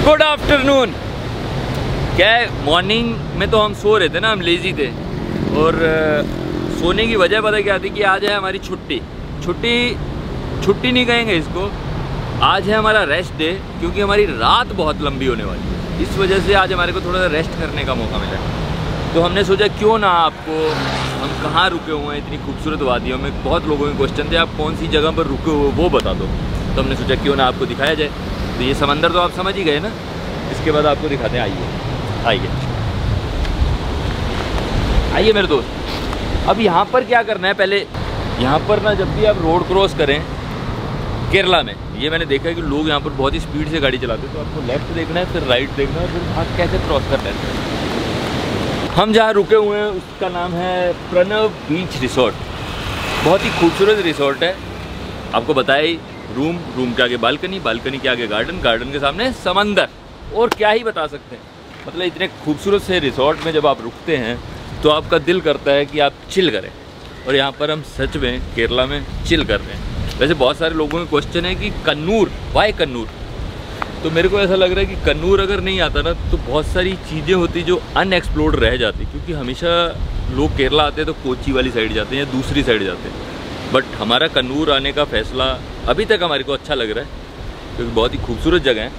Good afternoon. क्या है, morning में तो हम सो रहे थे ना, हम लेज़ी थे। और सोने की वजह पता क्या थी कि आज है हमारी छुट्टी नहीं कहेंगे इसको, आज है हमारा रेस्ट डे, क्योंकि हमारी रात बहुत लंबी होने वाली है। इस वजह से आज हमारे को थोड़ा सा रेस्ट करने का मौका मिला। तो हमने सोचा क्यों ना आपको, हम कहाँ रुके हुए हैं इतनी खूबसूरत वादियों में। बहुत लोगों के क्वेश्चन थे आप कौन सी जगह पर रुके हुए वो बता दो। तो हमने सोचा क्यों ना आपको दिखाया जाए। तो ये समंदर तो आप समझ ही गए ना, इसके बाद आपको दिखाते हैं। आइए मेरे दोस्त। अब यहाँ पर क्या करना है, पहले यहाँ पर ना जब भी आप रोड क्रॉस करें केरला में, ये मैंने देखा है कि लोग यहाँ पर बहुत ही स्पीड से गाड़ी चलाते हैं। तो आपको लेफ्ट देखना है, फिर राइट देखना है, फिर हाथ कैसे क्रॉस करना है। हम जहाँ रुके हुए हैं उसका नाम है प्रणव बीच रिसोर्ट। बहुत ही खूबसूरत रिसोर्ट है। आपको बताए, रूम के आगे बालकनी के आगे गार्डन के सामने समंदर। और क्या ही बता सकते हैं, मतलब इतने खूबसूरत से रिसोर्ट में जब आप रुकते हैं तो आपका दिल करता है कि आप चिल करें। और यहाँ पर हम सच में केरला में चिल कर रहे हैं। वैसे बहुत सारे लोगों के क्वेश्चन है कि कन्नूर, वाई कन्नूर। तो मेरे को ऐसा लग रहा है कि कन्नूर अगर नहीं आता ना तो बहुत सारी चीज़ें होती जो अनएक्सप्लोर्ड रह जाती, क्योंकि हमेशा लोग केरला आते हैं तो कोची वाली साइड जाते हैं या दूसरी साइड जाते हैं। बट हमारा कन्नूर आने का फैसला अभी तक हमारे को अच्छा लग रहा है, क्योंकि बहुत ही खूबसूरत जगह है।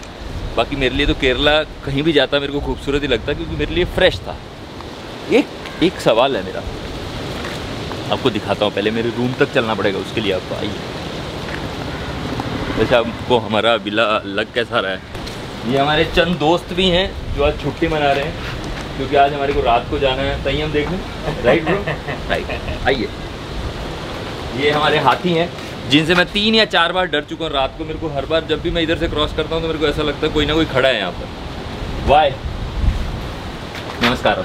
बाकी मेरे लिए तो केरला कहीं भी जाता मेरे को खूबसूरत ही लगता, क्योंकि मेरे लिए फ्रेश था। एक सवाल है मेरा, आपको दिखाता हूँ। पहले मेरे रूम तक चलना पड़ेगा, उसके लिए आपको आइए। वैसे आपको हमारा विला लग कैसा रहा है। ये हमारे चंद दोस्त भी हैं जो आज छुट्टी मना रहे हैं, क्योंकि आज हमारे को रात को जाना है तय्यम देखने। Right bro, right. आइए, ये हमारे हाथी हैं जिनसे मैं 3 या 4 बार डर चुका हूँ रात को। मेरे को हर बार जब भी मैं इधर से क्रॉस करता हूँ तो मेरे को ऐसा लगता है कोई ना कोई खड़ा है यहाँ पर। वाई, नमस्कार।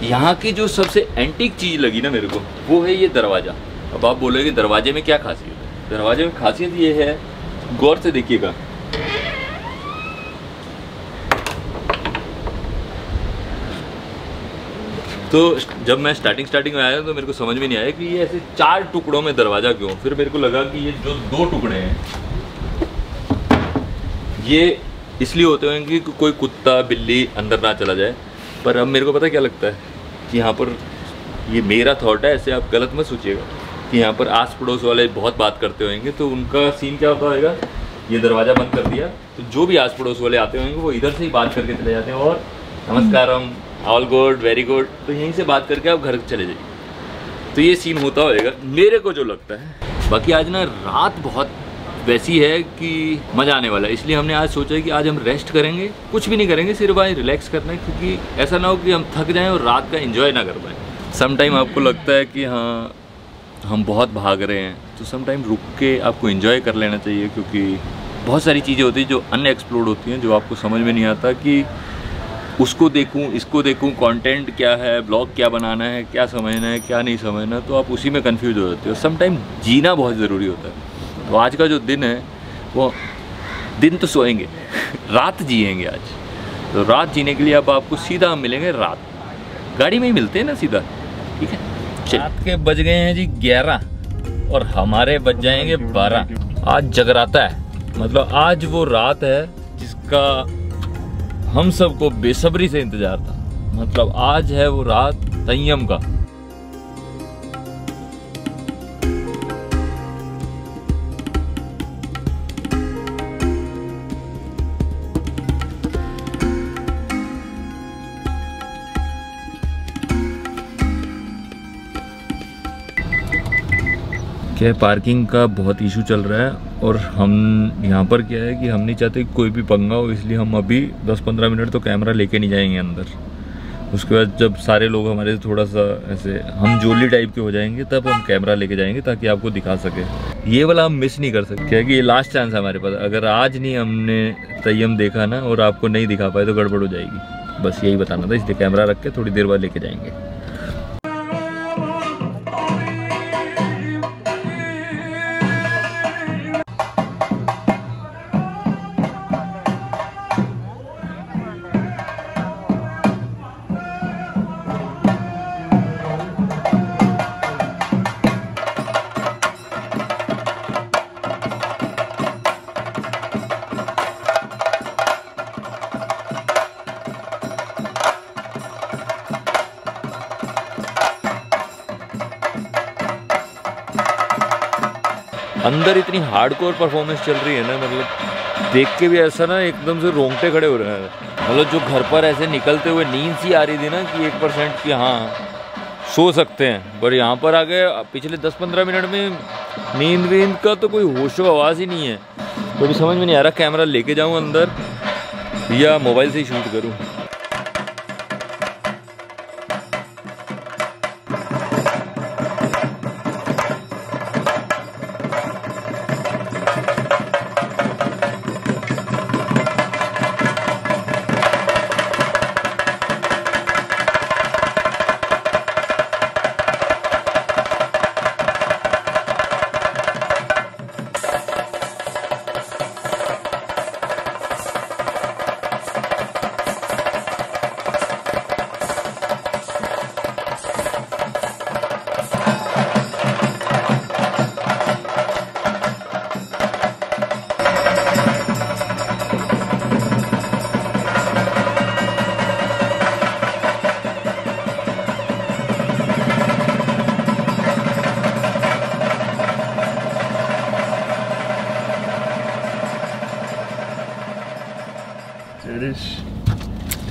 यहाँ की जो सबसे एंटीक चीज़ लगी ना मेरे को, वो है ये दरवाज़ा। अब आप बोलोगे दरवाजे में क्या खासियत है। दरवाजे में खासियत ये है, गौर से देखिएगा। तो जब मैं स्टार्टिंग में आया तो मेरे को समझ में नहीं आया कि ये ऐसे 4 टुकड़ों में दरवाज़ा क्यों। फिर मेरे को लगा कि ये जो 2 टुकड़े हैं ये इसलिए होते होंगे कि कोई कुत्ता बिल्ली अंदर ना चला जाए। पर अब मेरे को पता क्या लगता है कि यहाँ पर, ये मेरा थॉट है, ऐसे आप गलत मत सोचिएगा, कि यहाँ पर आस पड़ोस वाले बहुत बात करते होंगे तो उनका सीन क्या होता होगा, ये दरवाज़ा बंद कर दिया तो जो भी आस पड़ोस वाले आते होंगे वो इधर से ही बात करके चले जाते हैं, और नमस्कारम, ऑल गुड, वेरी गुड, तो यहीं से बात करके आप घर चले जाइए। तो ये सीन होता होगा मेरे को जो लगता है। बाकी आज ना रात बहुत वैसी है कि मज़ा आने वाला है, इसलिए हमने आज सोचा है कि आज हम रेस्ट करेंगे, कुछ भी नहीं करेंगे, सिर्फ आज रिलैक्स करना है, क्योंकि ऐसा ना हो कि हम थक जाएं और रात का एंजॉय ना कर पाएँ। सम टाइम आपको लगता है कि हाँ हम बहुत भाग रहे हैं, तो सम टाइम रुक के आपको एंजॉय कर लेना चाहिए, क्योंकि बहुत सारी चीज़ें होती हैं जो अनएक्सप्लोर्ड होती हैं, जो आपको समझ में नहीं आता कि उसको देखूं, इसको देखूं, कंटेंट क्या है, ब्लॉग क्या बनाना है, क्या समझना है, क्या नहीं समझना, तो आप उसी में कंफ्यूज हो जाते हो। सम टाइम जीना बहुत ज़रूरी होता है। तो आज का जो दिन है वो दिन तो सोएंगे रात जिएंगे आज। तो रात जीने के लिए अब आपको सीधा हम मिलेंगे रात, गाड़ी में ही मिलते हैं ना सीधा, ठीक है। रात के बज गए हैं जी 11 और हमारे बज जाएंगे 12। आज जगराता है, मतलब आज वो रात है जिसका हम सबको बेसब्री से इंतजार था। मतलब आज है वो रात तय्यम का। क्या है, पार्किंग का बहुत इशू चल रहा है और हम यहाँ पर क्या है कि हम नहीं चाहते कि कोई भी पंगा हो, इसलिए हम अभी 10-15 मिनट तो कैमरा लेके नहीं जाएंगे अंदर। उसके बाद जब सारे लोग हमारे से थोड़ा सा ऐसे हम जोली टाइप के हो जाएंगे तब हम कैमरा लेके जाएंगे, ताकि आपको दिखा सके। ये वाला हम मिस नहीं कर सकते, क्या है कि ये लास्ट चांस है हमारे पास। अगर आज नहीं हमने तय्यम देखा ना और आपको नहीं दिखा पाए तो गड़बड़ हो जाएगी। बस यही बताना था, इसलिए कैमरा रख के थोड़ी देर बाद लेके जाएंगे। अंदर इतनी हार्डकोर परफॉर्मेंस चल रही है ना, मतलब देख के भी ऐसा ना एकदम से रोंगटे खड़े हो रहे हैं। मतलब जो घर पर ऐसे निकलते हुए नींद सी आ रही थी ना कि 1% की हाँ सो सकते हैं, पर यहाँ पर आ गए पिछले 10-15 मिनट में नींद वींद का तो कोई होशो आवाज़ ही नहीं है। तो अभी समझ में नहीं आ रहा कैमरा लेके जाऊँ अंदर या मोबाइल से ही शूट करूँ।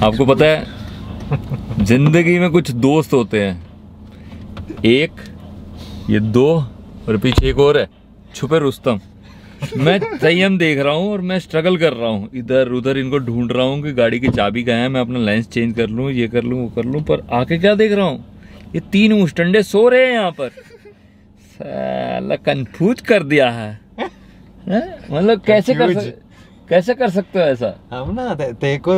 आपको पता है जिंदगी में कुछ दोस्त होते हैं, एक ये 2 और पीछे एक और है छुपे रुस्तम। मैं संयम देख रहा हूँ और मैं स्ट्रगल कर रहा हूँ, इधर उधर इनको ढूंढ रहा हूँ कि गाड़ी की चाबी कहाँ है, मैं अपना लेंस चेंज कर लूँ, ये कर लूँ वो कर लूँ, पर आके क्या देख रहा हूँ ये 3 मुस्टंडे सो रहे हैं यहाँ पर। साला कंफ्यूज कर दिया है, मतलब कैसे कर सकते हो ऐसा? हम ना तेरे को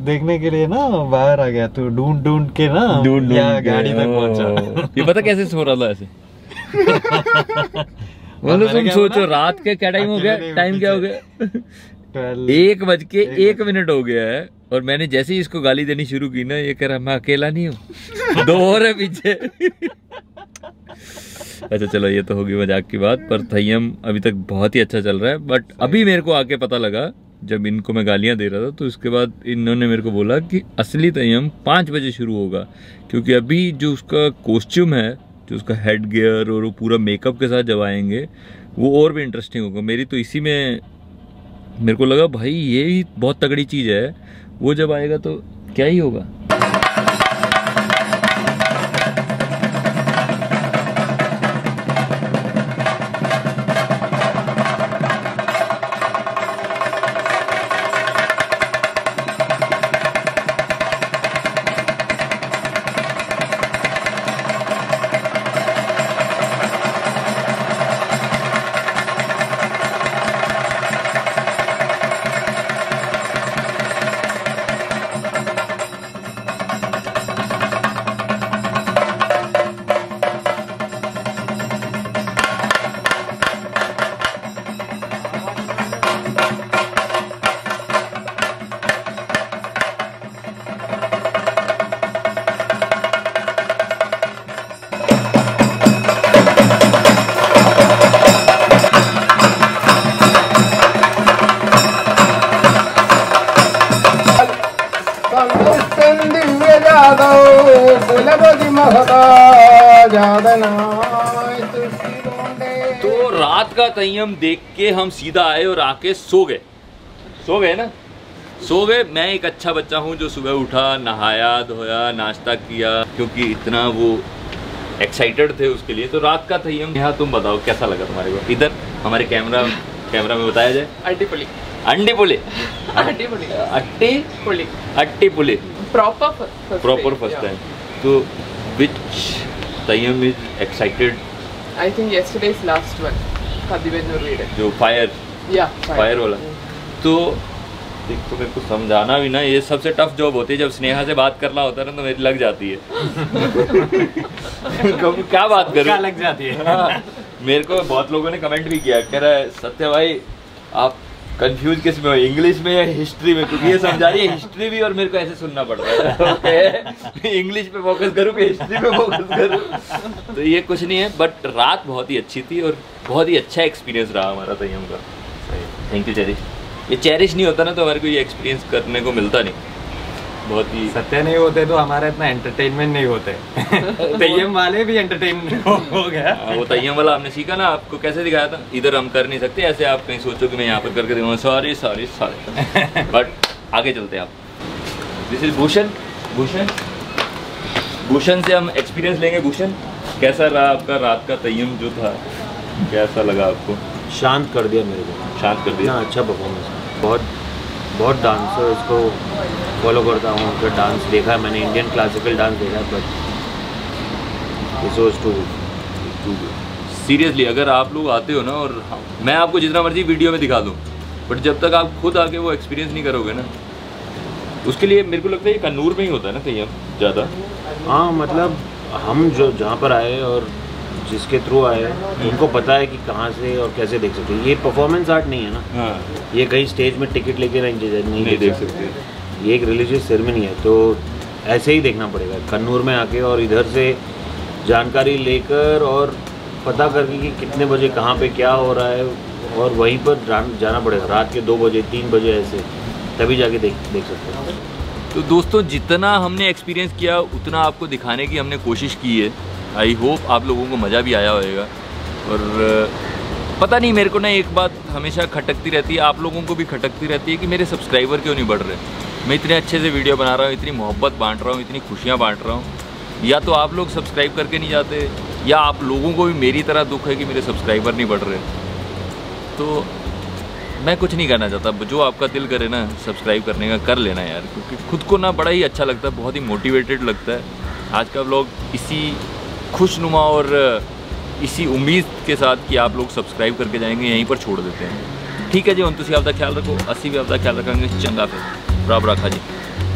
देखने के लिए ना बाहर आ गया, तू ढूंढ के ना गाड़ी तक पहुंचा। ये पता कैसे सो रहा था ऐसे? मतलब तुम सोचो रात के क्या टाइम हो गया, टाइम क्या हो गया 1:01 हो गया है, और मैंने जैसे ही इसको गाली देनी शुरू की ना ये कह रहा मैं अकेला नहीं हूँ 2 और है पीछे। अच्छा चलो ये तो होगी मजाक की बात, पर थय्यम अभी तक बहुत ही अच्छा चल रहा है। बट अभी मेरे को आके पता लगा जब इनको मैं गालियां दे रहा था तो इसके बाद इन्होंने मेरे को बोला कि असली थय्यम 5 बजे शुरू होगा, क्योंकि अभी जो उसका कॉस्ट्यूम है, जो उसका हेड गियर और वो पूरा मेकअप के साथ जब आएंगे वो और भी इंटरेस्टिंग होगा। मेरी तो इसी में मेरे को लगा भाई ये ही बहुत तगड़ी चीज़ है, वो जब आएगा तो क्या ही होगा। तो रात का थय्यम देख के हम सीधा आए और आके सो गए ना। मैं एक अच्छा बच्चा हूँ जो सुबह उठा, नहाया धोया, नाश्ता किया, क्योंकि इतना वो एक्साइटेड थे उसके लिए। तो रात का थय्यम यहाँ तुम बताओ कैसा लगा तुम्हारे को? इधर हमारे कैमरा में बताया जाए। अंडी पुली प्रॉपर फर्स्ट टाइम। तो which Theyyam is excited? I think yesterday's last one, जो फायर वाला। तो देख तो मेरे को समझाना भी ना, ये सबसे टफ जॉब होती है। जब स्नेहा से बात करना होता है ना तो मेरी लग जाती है। क्या बात करूं, लग जाती है। हाँ, मेरे को बहुत लोगों ने कमेंट भी किया, कह रहा है सत्य भाई आप कंफ्यूज किस में हो, इंग्लिश में या हिस्ट्री में? क्योंकि ये समझा रही है हिस्ट्री भी और मेरे को ऐसे सुनना पड़ रहा है। इंग्लिश पे फोकस करूँ कि हिस्ट्री पे फोकस करूँ? तो ये कुछ नहीं है, बट रात बहुत ही अच्छी थी और बहुत ही अच्छा एक्सपीरियंस रहा हमारा थय्यम का। Thank you cherish. ये चेरिश नहीं होता ना तो हमारे को ये एक्सपीरियंस करने को मिलता नहीं। बहुत ही सत्य नहीं होते तो हमारा इतना एंटरटेनमेंट नहीं होते। तैयम वाले भी एंटरटेनमेंट हो गया। वो तैयम वाला आपने सीखा ना, आपको कैसे दिखाया था, इधर हम कर नहीं सकते ऐसे, आप कहीं सोचो कि मैं यहाँ पर करके दूंगा, सॉरी सॉरी सॉरी। बट आगे चलते हैं आप। This is Bhushan. भूषण से हम एक्सपीरियंस लेंगे। भूषण, कैसा रहा आपका रात का तैयम जो था, कैसा लगा आपको? शांत कर दिया मेरे को, शांत कर दिया। अच्छा परफॉर्मेंस, बहुत डांसर्स को फॉलो करता हूँ, उनका डांस देखा है मैंने, इंडियन क्लासिकल डांस देखा है, but this was too seriously अगर आप लोग आते हो ना, और मैं आपको जितना मर्जी वीडियो में दिखा दूँ, बट जब तक आप खुद आके वो एक्सपीरियंस नहीं करोगे ना, उसके लिए मेरे को लगता है ये कन्नूर में ही होता है ना तैयम ज़्यादा। हाँ, मतलब हम जो जहाँ पर आए और जिसके थ्रू आए उनको पता है कि कहाँ से और कैसे देख सकते हैं। ये परफॉर्मेंस आर्ट नहीं है ना। हाँ, ये कहीं स्टेज में टिकट लेके नहीं देख सकते। ये एक रिलीजियस सेरेमनी है, तो ऐसे ही देखना पड़ेगा कन्नूर में आके, और इधर से जानकारी लेकर और पता करके कि कितने बजे कहाँ पे क्या हो रहा है, और वहीं पर जाना पड़ेगा रात के 2 बजे 3 बजे ऐसे, तभी जाके देख सकते हैं। तो दोस्तों, जितना हमने एक्सपीरियंस किया उतना आपको दिखाने की हमने कोशिश की है। आई होप आप लोगों को मज़ा भी आया होगा। और पता नहीं, मेरे को ना एक बात हमेशा खटकती रहती है, आप लोगों को भी खटकती रहती है कि मेरे सब्सक्राइबर क्यों नहीं बढ़ रहे। मैं इतने अच्छे से वीडियो बना रहा हूँ, इतनी मोहब्बत बांट रहा हूँ, इतनी खुशियाँ बांट रहा हूँ, या तो आप लोग सब्सक्राइब करके नहीं जाते, या आप लोगों को भी मेरी तरह दुख है कि मेरे सब्सक्राइबर नहीं बढ़ रहे। तो मैं कुछ नहीं करना चाहता, जो आपका दिल करे ना सब्सक्राइब करने का, कर लेना यार, क्योंकि खुद को ना बड़ा ही अच्छा लगता है, बहुत ही मोटिवेटेड लगता है। आज का व्लॉग इसी खुशनुमा और इसी उम्मीद के साथ कि आप लोग सब्सक्राइब करके जाएंगे यहीं पर छोड़ देते हैं। ठीक है जी, हम तुम आपका ख्याल रखो, असी भी आपका ख्याल रखेंगे। चंगा फिर बराबर रखा जी,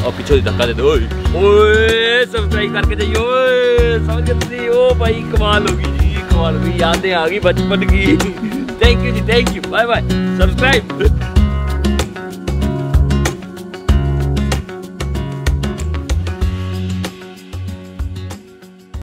और पीछे धक्का दे दो, ओए सब्सक्राइब करके जाइए, ओए समझ गए, ओ भाई कमाल होगी जी, कमाल होगी, यादें आ गई बचपन की। थैंक यू जी, thank you, bye bye, subscribe.